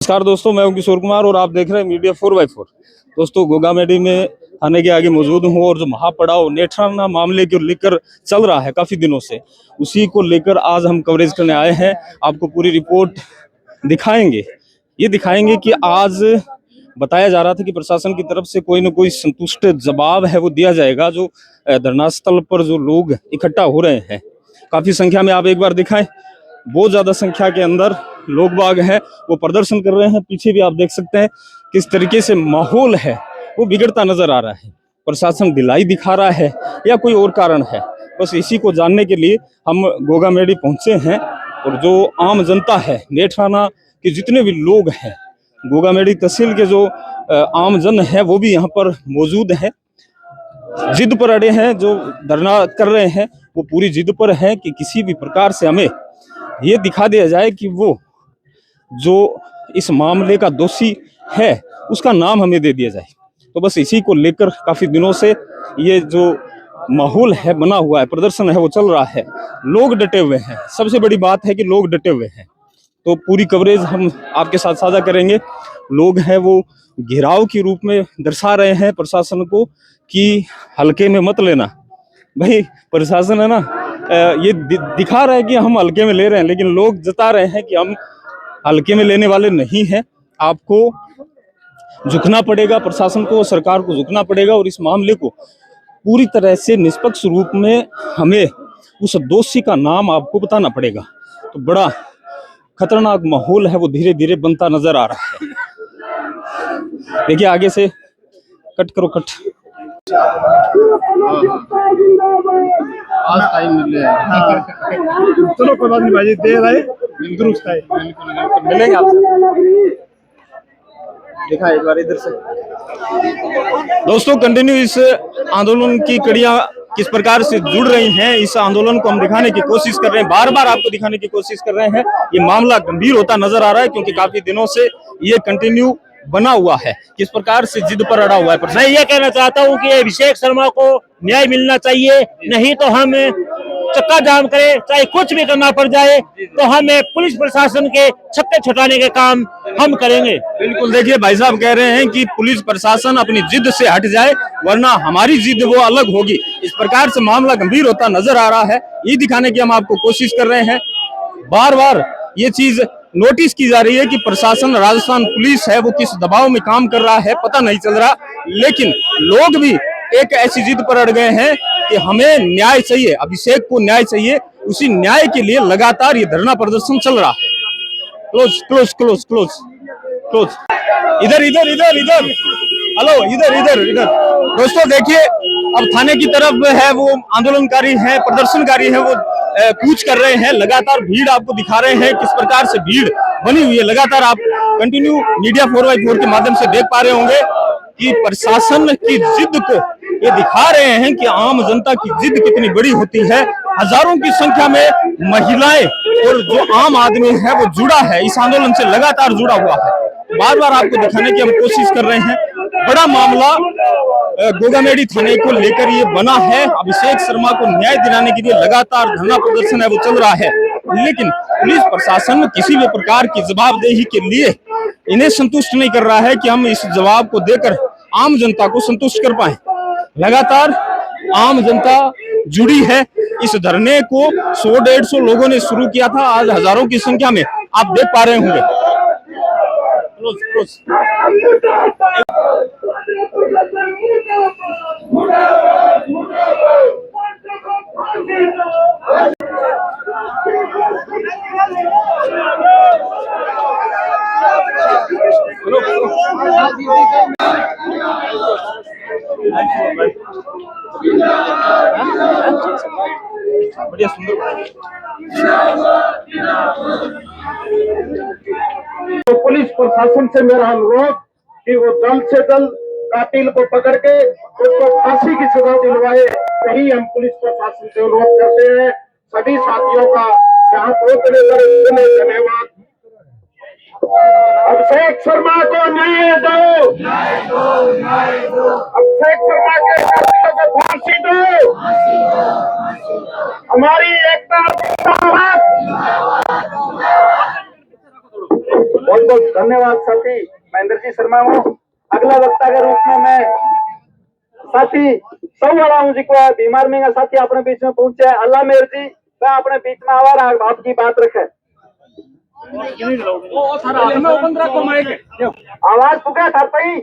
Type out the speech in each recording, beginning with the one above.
नमस्कार दोस्तों, मैं हूं किशोर कुमार और आप देख रहे हैं मीडिया 4x4। दोस्तों, गोगामेडी में थाने के आगे मौजूद हूं और जो महापड़ाव नेत्राना मामले को लेकर चल रहा है काफी दिनों से, उसी को लेकर आज हम कवरेज करने आए हैं। आपको पूरी रिपोर्ट दिखाएंगे। ये दिखाएंगे कि आज बताया जा रहा था कि प्रशासन की तरफ से कोई ना कोई संतुष्ट जवाब है वो दिया जाएगा। जो धरना स्थल पर जो लोग इकट्ठा हो रहे हैं काफी संख्या में, आप एक बार दिखाएं, बहुत ज्यादा संख्या के अंदर लोग बाग हैं, वो प्रदर्शन कर रहे हैं। पीछे भी आप देख सकते हैं किस तरीके से माहौल है वो बिगड़ता नजर आ रहा है। प्रशासन ढिलाई दिखा रहा है या कोई और कारण है, बस इसी को जानने के लिए हम गोगामेडी पहुंचे हैं। और जो आम जनता है, नेत्राना के जितने भी लोग हैं, गोगामेडी तहसील के जो आम जन है वो भी यहाँ पर मौजूद हैं, जिद पर अड़े हैं। जो धरना कर रहे हैं वो पूरी जिद पर है कि किसी भी प्रकार से हमें ये दिखा दिया जाए कि वो जो इस मामले का दोषी है उसका नाम हमें दे दिया जाए। तो बस इसी को लेकर काफी दिनों से ये जो माहौल है बना हुआ है, प्रदर्शन है वो चल रहा है। लोग डटे हुए हैं, सबसे बड़ी बात है कि लोग डटे हुए हैं। तो पूरी कवरेज हम आपके साथ साझा करेंगे। लोग हैं वो घेराव के रूप में दर्शा रहे हैं प्रशासन को कि हल्के में मत लेना। भाई, प्रशासन है ना, ये दिखा रहा है कि हम हल्के में ले रहे हैं, लेकिन लोग जता रहे हैं कि हम हल्के में लेने वाले नहीं हैं। आपको झुकना पड़ेगा, प्रशासन को, सरकार को झुकना पड़ेगा और इस मामले को पूरी तरह से निष्पक्ष रूप में हमें उस दोषी का नाम आपको बताना पड़ेगा। तो बड़ा खतरनाक माहौल है वो धीरे धीरे बनता नजर आ रहा है। देखिए आगे से, कट करो कट। आज टाइम मिल रहा है। चलो कोई बात नहीं भाई, दे रहे दुरुस्त है, मिलेंगे आपसे। देखा एक बार इधर से। दोस्तों, कंटिन्यू इस आंदोलन की कड़ियां किस प्रकार से जुड़ रही हैं, इस आंदोलन को हम दिखाने की कोशिश कर रहे हैं, बार बार आपको दिखाने की कोशिश कर रहे हैं। ये मामला गंभीर होता नजर आ रहा है क्योंकि काफी दिनों से ये कंटिन्यू बना हुआ है। किस प्रकार से जिद पर अड़ा हुआ है। मैं ये कहना चाहता हूँ कि अभिषेक शर्मा को न्याय मिलना चाहिए, नहीं तो हम चक्का जाम करें, चाहे कुछ भी करना पड़ जाए, तो हम पुलिस प्रशासन के छक्के छुटाने के काम हम करेंगे। बिल्कुल, देखिए भाई साहब कह रहे हैं कि पुलिस प्रशासन अपनी जिद से हट जाए वरना हमारी जिद वो अलग होगी। इस प्रकार से मामला गंभीर होता नजर आ रहा है। ये दिखाने की हम आपको कोशिश कर रहे हैं। बार बार ये चीज नोटिस की जा रही है कि प्रशासन, राजस्थान पुलिस है वो किस दबाव में काम कर रहा है पता नहीं चल रहा, लेकिन लोग भी एक ऐसी जिद पर अड़ गए हैं कि हमें न्याय चाहिए, अभिषेक को न्याय चाहिए। उसी न्याय के लिए लगातार ये धरना प्रदर्शन चल रहा है। Close close close close close. इधर इधर इधर इधर, हेलो, इधर इधर इधर। दोस्तों देखिए, अब थाने की तरफ है वो आंदोलनकारी है, प्रदर्शनकारी है वो कूच कर रहे हैं। लगातार भीड़ आपको दिखा रहे हैं किस प्रकार से भीड़ बनी हुई है। लगातार आप कंटिन्यू मीडिया 4x4 के माध्यम से देख पा रहे होंगे कि प्रशासन की जिद को ये दिखा रहे हैं कि आम जनता की जिद कितनी बड़ी होती है। हजारों की संख्या में महिलाएं और जो आम आदमी है वो जुड़ा है, इस आंदोलन से लगातार जुड़ा हुआ है। बार बार आपको दिखाने की हम कोशिश कर रहे हैं। बड़ा मामला गोगामेडी थाने को लेकर ये बना है। अभिषेक शर्मा को न्याय दिलाने के लिए लगातार धरना प्रदर्शन है वो चल रहा है, लेकिन पुलिस प्रशासन किसी भी प्रकार की जवाबदेही के लिए इन्हें संतुष्ट नहीं कर रहा है कि हम इस जवाब को देकर आम जनता को संतुष्ट कर पाए। लगातार आम जनता जुड़ी है। इस धरने को 100-150 लोगों ने शुरू किया था, आज हजारों की संख्या में आप देख पा रहे होंगे। Close close. बढ़िया, सुंदर। तो पुलिस प्रशासन से मेरा अनुरोध कि वो जल्द से जल्द कातिल को पकड़ के उसको फांसी की सजा दिलवाए। यही हम पुलिस प्रशासन से अनुरोध करते हैं। सभी साथियों का यहाँ पहुंचने पर धन्यवाद। अभिषेक शर्मा को न्याय दो, अभिषेक शर्मा के कातिलों को फांसी दो। हमारी एकता जिंदाबाद। बहुत धन्यवाद साथी महेंद्र जी शर्मा को। अगला वक्ता के रूप में मैं साथी सौ वाला हूँ जी को बीमार में साथी अपने बीच में पहुंचे अल्लाह मेहर जी मैं अपने बीच में आवार आपकी बात रखे आवाज पुकार था ही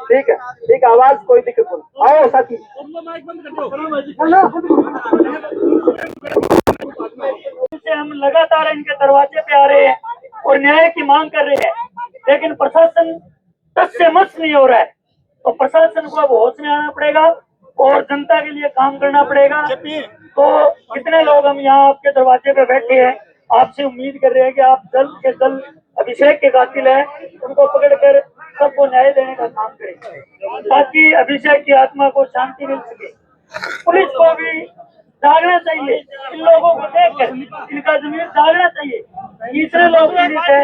ठीक है आवाज कोई दिक्कत नहीं आओ साथी हम लगातार इनके दरवाजे पे आ रहे हैं और न्याय की मांग कर रहे हैं, लेकिन प्रशासन टस से मस नहीं हो रहा है। तो प्रशासन को अब होश में आना पड़ेगा और जनता के लिए काम करना पड़ेगा। तो कितने लोग हम यहाँ आपके दरवाजे पे बैठे हैं, आपसे उम्मीद कर रहे हैं कि आप जल्द से जल्द अभिषेक के कातिल हैं उनको पकड़कर सबको न्याय देने का काम करें ताकि अभिषेक की आत्मा को शांति मिल सके। पुलिस को भी जागना चाहिए, इन लोगों को देखकर इनका जमीन जागना चाहिए। तीसरे लोग पीड़ित है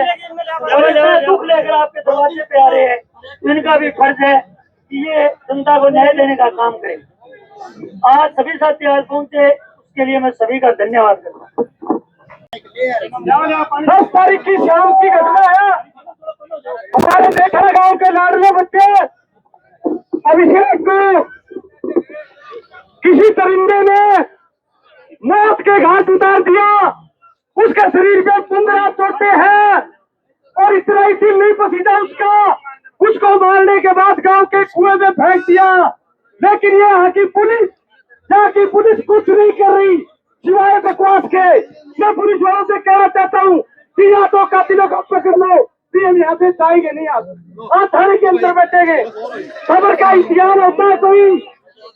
और इतना दुख लेकर आपके दरवाजे पे आ रहे हैं, इनका भी फर्ज है कि ये जनता को न्याय देने का काम करें। आज सभी साथी आज पहुंचे, उसके लिए मैं सभी का धन्यवाद करता हूँ। 10 तारीख की शाम की घटना है, हमारे देखा गांव के लाडले बच्चे अभिषेक को किसी परिंदे ने मौत के घाट उतार दिया। उसके शरीर पे 15 चोटें हैं और इतना ही दिल नहीं पसीजा उसको मारने के बाद गांव के कुएं में फेंक दिया। लेकिन यहाँ की पुलिस कुछ नहीं कर रही सिवाय बकवास के। मैं पुलिस वालों से कहना चाहता हूँ कि या तो कातिलों को पकड़ लो, फिर हम यहाँ से जाएंगे नहीं, आप थाने के अंदर बैठेंगे। सबर का इम्तिहान होता है, कोई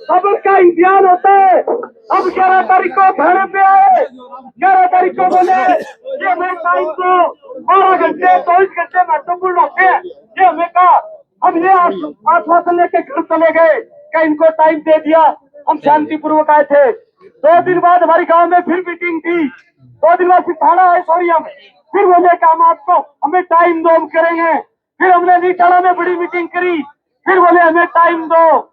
सबर का इम्तिहान होता है। अब 11 तारीख को थाने पे आए, 11 तारीख को बोले ये हमें टाइम को 12 घंटे 24 घंटे महत्वपूर्ण होते हैं, ये हमें कहा। हम ये आश्वासन लेके घर चले गए कि इनको टाइम दे दिया, हम शांतिपूर्वक आए थे। 2 दिन बाद हमारी गांव में फिर मीटिंग थी, 2 दिन बाद फिर थाना आए सोरिया में, फिर बोले काम आपको हमें टाइम दो हम करेंगे। फिर हमने नीटाड़ा में बड़ी मीटिंग करी, फिर बोले हमें टाइम दो।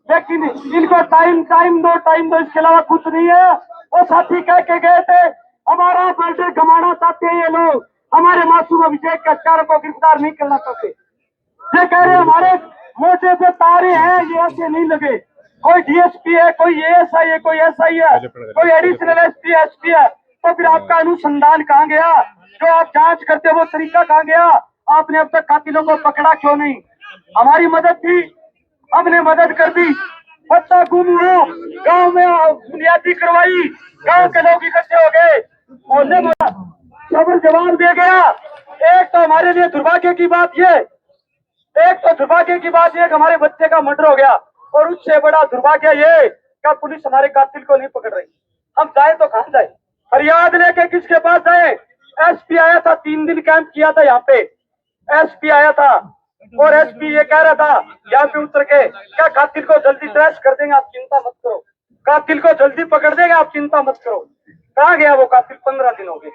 लेकिन इनको टाइम दो इसके अलावा कुछ नहीं है। वो साथी कह के गए थे हमारा मर्डर गंवाना चाहते हैं ये लोग, हमारे मासूम अभिषेक के हत्यारों को गिरफ्तार नहीं करना चाहते। ये कह रहे हमारे मोटे पे तारे हैं, ये ऐसे नहीं लगे। कोई डीएसपी है, कोई एएसआई है, कोई एसआई है, कोई एडिशनल एसपी है। तो फिर आपका अनुसंधान कहाँ गया? जो आप जांच करते वो तरीका कहाँ गया? आपने अब तक कातिलों को पकड़ा क्यों नहीं? हमारी मदद थी, हमने मदद कर दी। बच्चा गुम हुआ, गांव में बुनियादी करवाई, गांव के लोग इकट्ठे हो गए, मोहल्ले में सबर जवाब दे गया। एक तो हमारे लिए दुर्भाग्य की बात ये, हमारे बच्चे का मर्डर हो गया, और उससे बड़ा दुर्भाग्य ये कि पुलिस हमारे कातिल को नहीं पकड़ रही। हम जाए तो कहां जाए? फरियाद लेके किसके पास जाए? एसपी आया था, 3 दिन कैंप किया था यहाँ पे, एसपी आया था और एसपी ये कह रहा था यहाँ पे उतर के क्या कातिल को जल्दी ट्रेस कर देंगे, आप चिंता मत करो, कातिल को जल्दी पकड़ देंगे, आप चिंता मत करो। कहाँ गया वो कातिल? 15 दिन हो गए,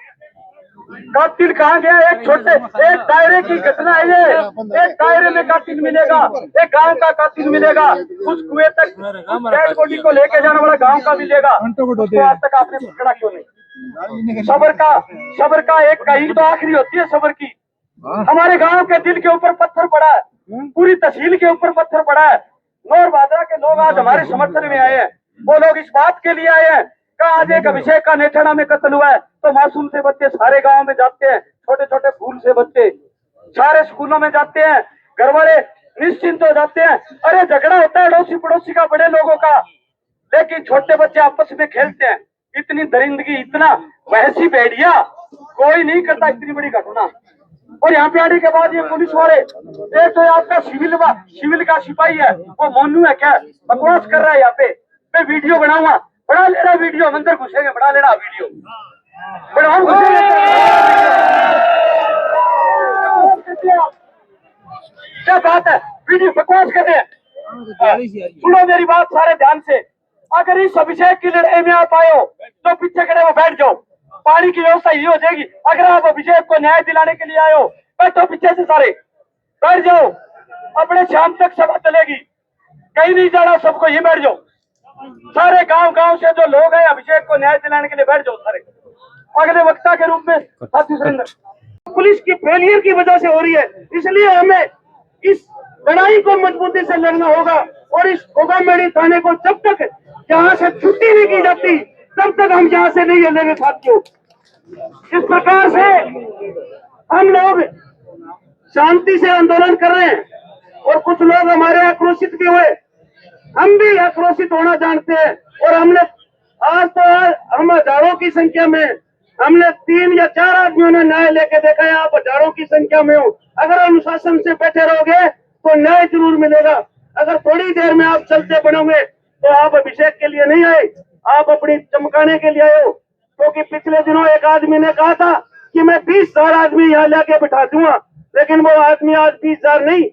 कातिल कहाँ गया? एक दायरे की घटना है ये, एक दायरे में कातिल मिलेगा, एक गांव का कातिल मिलेगा, उस कुएं तक डेड बॉडी को लेके जाने वाला गांव का मिलेगा। तो आज तक आपने पकड़ा क्यों नहीं? सबर का एक कहीं तो आखिरी होती है सबर की। हमारे गांव के दिल के ऊपर पत्थर पड़ा है, पूरी तहसील के ऊपर पत्थर पड़ा है। नौर बादरा के लोग आज हमारे समर्थन में आए हैं। वो लोग इस बात के लिए आए हैं कि आज एक अभिषेक का नेठाना में कत्ल हुआ है तो मासूम से बच्चे सारे गांव में जाते हैं, छोटे छोटे फूल से बच्चे सारे स्कूलों में जाते हैं, घर वाले निश्चिंत हो जाते हैं। अरे झगड़ा होता है अड़ोसी पड़ोसी का, बड़े लोगों का, लेकिन छोटे बच्चे आपस में खेलते हैं। इतनी दरिंदगी, इतना वहसी भेड़िया कोई नहीं करता इतनी बड़ी घटना। और यहाँ पे आने के बाद ये पुलिस वाले, एक तो आपका सिविल का सिपाही है, वो मोनू है क्या, बकवास कर रहा है यहाँ पे। मैं वीडियो बनाऊंगा, बना ले रहा वीडियो, हम अंदर घुसेंगे, बना ले रहा वीडियो, बढ़ाओ घुसेंगे। क्या बात है, वीडियो बकवास कर रहे हैं। सुनो मेरी बात सारे ध्यान से, अगर इस अभिषेक की लड़ाई में आप आए हो तो पीछे खड़े हो बैठ जाओ, पानी की व्यवस्था ये हो जाएगी। अगर आप अभिषेक को न्याय दिलाने के लिए आए हो बैठो पीछे से, सारे बैठ जाओ, अपने शाम तक सभा चलेगी, कहीं नहीं जाना, सबको ये बैठ जाओ। सारे गांव से जो लोग हैं अभिषेक को न्याय दिलाने के लिए बैठ जाओ सारे। अगले वक्ता के रूप में साथी सुरेंद्र पुलिस की फेलियर की वजह से हो रही है। इसलिए हमें इस लड़ाई को मजबूती से लड़ना होगा और इस गोगामेडी थाने को जब तक यहाँ से छुट्टी नहीं की जाती तब तक हम यहाँ से नहीं हिलेंगे साथियों। इस प्रकार से हम लोग शांति से आंदोलन कर रहे हैं और कुछ लोग हमारे आक्रोशित भी हुए। हम भी आक्रोशित होना जानते हैं और हमने हम हजारों की संख्या में हमने 3 या 4 आदमियों ने न्याय लेके देखा है। आप हजारों की संख्या में हो, अगर अनुशासन से बैठे रहोगे तो न्याय जरूर मिलेगा। अगर थोड़ी देर में आप चलते बनोगे तो आप अभिषेक के लिए नहीं आए, आप अपनी चमकाने के लिए आए हो। क्योंकि पिछले दिनों एक आदमी ने कहा था कि मैं 20,000 आदमी यहाँ लाके बिठा दूंगा, लेकिन वो आदमी आज 20,000 नहीं,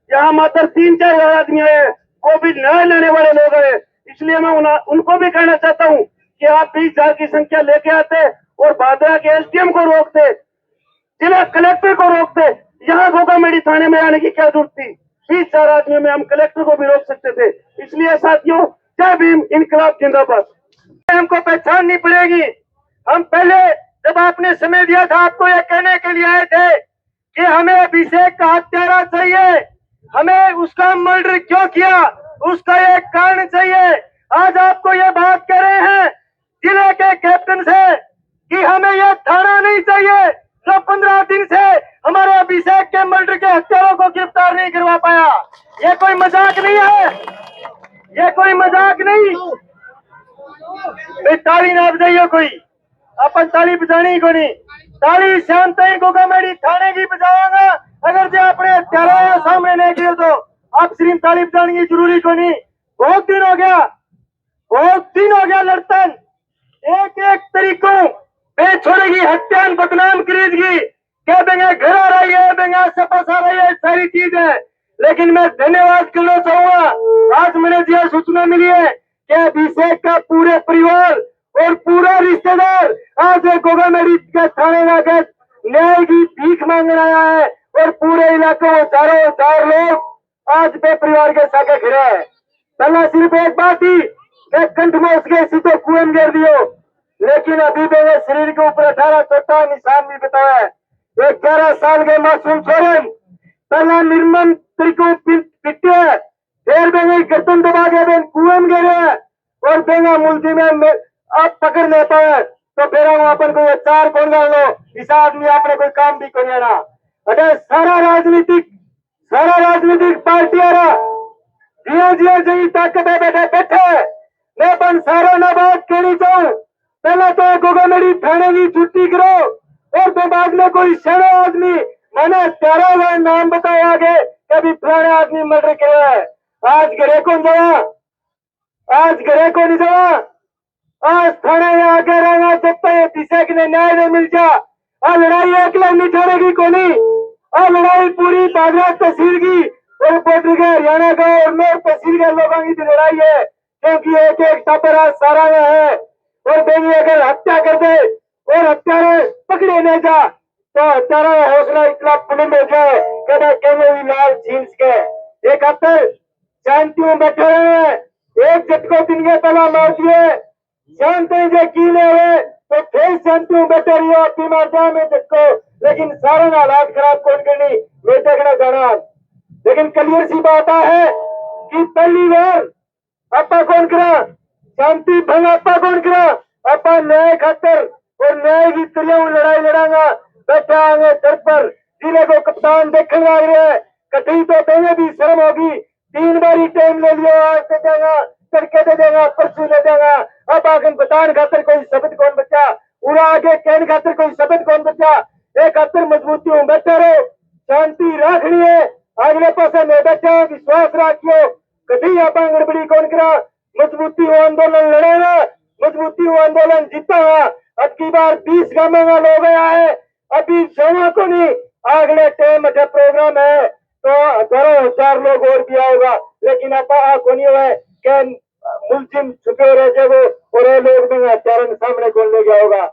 यहाँ मात्र 3-4 हजार आदमी आए, वो भी न्याय लेने वाले लोग आए। इसलिए मैं उनको भी कहना चाहता हूँ कि आप 20,000 की संख्या लेके आते और भादरा के एसडीएम को रोकते, जिला कलेक्टर को रोकते, यहाँ गोगामेडी थाने में आने की क्या जरूरत थी। 20,000 आदमी में हम कलेक्टर को भी रोक सकते थे। इसलिए साथियों, जय भीम, इनकलाब जिंदाबाद। हमको पहचाननी पड़ेगी। हम पहले जब आपने समय दिया था आपको यह कहने के लिए आए थे कि हमें अभिषेक का हत्यारा चाहिए, हमें उसका मर्डर क्यों किया उसका एक कारण चाहिए। आज आपको ये बात कह रहे हैं जिले के कैप्टन से कि हमें यह थाना नहीं चाहिए जो 15 दिन से हमारे अभिषेक के मर्डर के हत्यारों को गिरफ्तार नहीं करवा पाया। ये कोई मजाक नहीं है, ये कोई मजाक नहीं। ताली ना बजाइयो कोई, अपन ताली बजानी को नहीं, ताली शांत ही गोगामेडी थाने की बजावागा। अगर जो अपने हत्यारा सामने नहीं किए तो आप सिर्फ ताली बजाने की जरूरी को नहीं। बहुत दिन हो गया लड़तन, एक तरीकों पे छोड़ेगी, हत्यान बदनाम करेगी, क्या देंगे घर आ रही है, देंगे सपस आ रही है, सारी चीज है। लेकिन मैं धन्यवाद करना चाहूंगा, आज मैंने यह सूचना मिली है कि अभिषेक का पूरे परिवार और पूरा रिश्तेदार आज गोगामेडी के थाने जाकर न्याय की भीख मांगने आया है और पूरे इलाके में 4 लोग आज बेपरिवार के साथ खड़े हैं। पहला सिर्फ एक बात ही कंठ में उसके सीधे कुएं में गिर दियो, लेकिन अभी मेरे शरीर के ऊपर 18 चोटा निशान भी बताया है। 11 साल के मासूम छोरन पहला निर्मम तरीकों पिटे, फिर बेंगे गर्दन दबा के बेन कुएं में गिरे और बेंगा मुल्की में आप पकड़ नहीं पाए तो फिर हम अपन को 4 कौन लो, इस आदमी आपने कोई काम भी कर लेना। अगर सारा राजनीतिक पार्टियां जिया जी ताकत बैठे मैं अपन सारा ना बात कहनी चाहूं। पहले तो गोगामेडी थाने की छुट्टी करो और तो बाद में कोई शरण आदमी मैंने 13 नाम बताया आगे कभी फलाने आदमी मर्डर किया है। आज घरे कौन जावा, आज घरे को नहीं जावा, आज थाने में आके रहेगा जब तक अभिषेक ने न्याय नहीं मिल जा। और लड़ाई अकेला नहीं छोड़ेगी को नहीं, और लड़ाई पूरी भादरा तहसील की और बॉर्डर के हरियाणा का और नॉर्थ तहसील के लोगों की लड़ाई है, क्योंकि एक टापर आज सारा में है और बेनी अगर हत्या कर दे और हत्यारे पकड़े नहीं जा तो हत्यारा हौसला इतना बुलंद हो जाए कहने लाल छीन के एक हफ्ते शांति में बैठे रहे, एक झटको दिन के पहला मार दिए, शांति जो कीने हुए तो फिर शांति में बैठे रही हो बीमार जाए में झटको, लेकिन सारे हालात खराब कौन करनी मैं देखना चाह रहा। लेकिन क्लियर सी बात है कि पहली बार आपा कौन करा शांति भंग, आपा कौन करा आपा न्याय खातर और न्याय की तरह लड़ाई लड़ांगा। बैठा आगे सर पर जिले को कप्तान देखने आ रहे हैं, कभी तो पहले भी शर्म होगी, 3 बार टाइम ले लिया, आज दे देगा, तड़के दे देगा, परसों ले देगा। अब आगे बताने खातर कोई शब्द कौन बचा, पूरा आगे कहने खातर कोई शब्द कौन बचा। एक खातर मजबूती हूँ, बैठे रहो, शांति रखनी है, अगले पास में बैठा विश्वास रखियो, कभी आप गड़बड़ी कौन करा, मजबूती हो आंदोलन लड़ेगा, मजबूती हो आंदोलन जीतेगा। अब की बार 20 गांव में लोग आए, अभी सोना को नहीं, अगले टाइम अच्छा प्रोग्राम है तो 12,000 लोग और भी आएगा, लेकिन आप को नहीं हुआ मुलजिम छुपे रह जाओ और ये लोग भी हत्यारों सामने खोलने गया होगा।